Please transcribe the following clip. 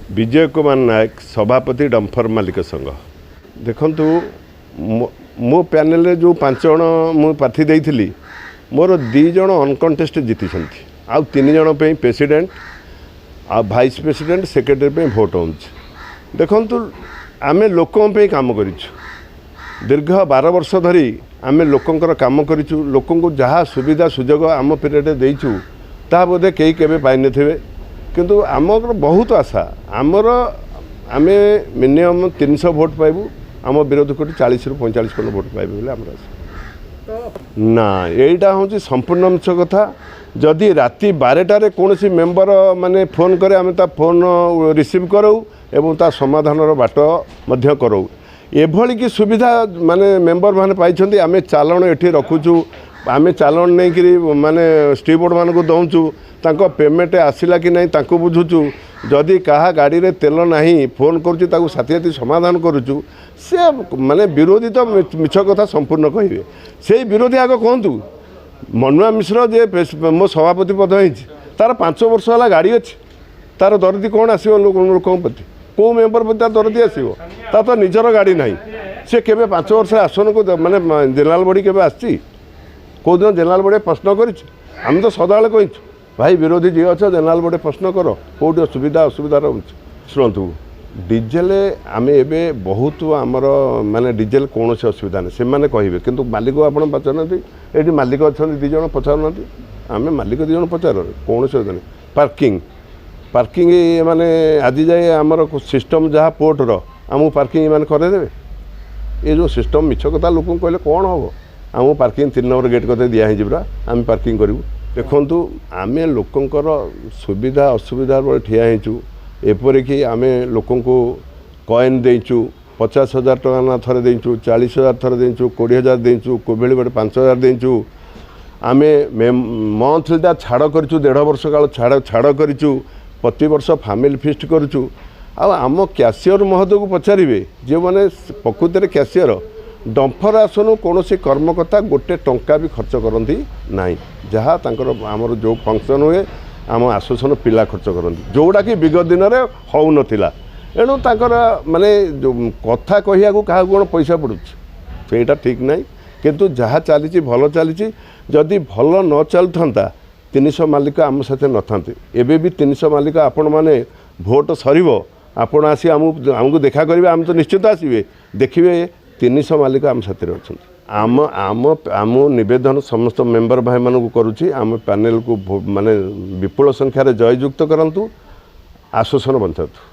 विजय कुमार नायक सभापति डम्फर मालिक संघ देखु मो पैनल जो 5 जन मु प्रार्थी देइथिली मोर 2 जन अनकंटेस्ट जीति आउ 3 जन पे प्रेसिडेंट आ भाइस प्रेसिडेंट सेक्रेटरी पे भोट हो देखु आम लोकों पे काम करिछु दीर्घ 12 वर्ष धरी आम लोकंकर काम करिछु लोकों को जहाँ सुविधा सुजोग आम पीरियड देइछु ता बोधे कई केबे पाइ नथिबे किंतु आमर बहुत आशा आमर आमे मिनिमम 300 भोट पाइबू आम विरोध कोटी 40 ରୁ 45% भोट पाइबे बोले आमर आशा ना एटा होची संपूर्ण मिछ कथा जदि राति 12टारे कौन मेम्बर माने फोन करे आम ता फोन रिसीव करूँ एवं ता समाधान बाट मध्य करूँ एभली की सुविधा माने मेम्बर माने पाइछंती आमे चालाण एठी रखुछु आमे चालाण नै करी माने स्ट्रीट बोर्ड मान को दउछु तांको पेमेंट आसिला कि नहीं तांको बुझुछु जदि कहा गाड़ी रे तेल नहीं फोन करूछु ताको साथी साथी समाधान करूछु से माने विरोधी तो मिछ कथा संपूर्ण कहिबे से विरोधी आगो कहंतु मनुआ मिश्र जे मो सभापति पद होइछि तार 5 वर्ष वाला गाड़ी अछि तार दरदी कोन आसीबो लोकन प्रति को मेंबर प्रति दरदी आसीबो ता तो निजर गाड़ी नहीं से केबे 5 वर्ष आसन को माने जनरल बॉडी केबे आछि को दिन जनरल बॉडी प्रश्न करिछि हम तो सदाले कहिछु भाई विरोधी जी अच्छा जनरल बॉडी प्रश्न कर कौट सुविधा असुविधा रोच शुणु डीजेल आम एवं बहुत आमर माने डीजेल कौन से असुविधा नहीं से मैंने कहे कि मालिक आप पचार ये मालिक अच्छा 2 जन पचार आम मालिक 2 जन पचार कौन से नहीं पार्किंग पार्किंग माने आज जाए आमर सिस्टम जहाँ पोर्टर आमको पार्किंग माने करदे ये जो सिस्टम मिछ कथा लोक कहले कौन हम आम पार्किंग 3 नंबर गेट कते दिखाई पूरा आम पार्किंग करूँ देखु आमे लोकंकर सुविधा असुविधा ठिया होइछु एपरिक आम लोक कॉइन देचु 50,000 टका ना थरे देचु 40,000 थरे देचु 20,000 देचु कोबेली बड़े 5,000 देचु आम मंथलीटा छाड़ करूँ 1.5 वर्ष काल छाड़ करूँ प्रति वर्ष फैमिली फिस्ट करूँ आम कैशियर महोदय को पचारे जो मैंने प्रकृत में कैशियर डम्फर आसनु कौन कर्मकर्ता गोटे टंका भी खर्च करती ना जहाँ आमर जो फंक्शन हुए आम आसोसन पिला खर्च करती जोड़ा कि विगत दिन में हो नाला एणु तांकर माने जो कथा कहिया को क्या कौन पैसा पड़ुछा ठीक ना किंतु जहाँ चली भल चली जदि भल न चलता 300 मालिक आम साथे न था एबे भी 300 मालिक आपण मैंने भोट सर आपण आसी आमको देखा करेंगे आम तो निश्चित आसवे देखिए 300 मालिक आम साथी अच्छा आम आम आम नवेदन समस्त मेम्बर भाई मान को करुच्ची आम पैनल को माने विपुल संख्यार जययुक्त करंतु आश्वासन बंचातु।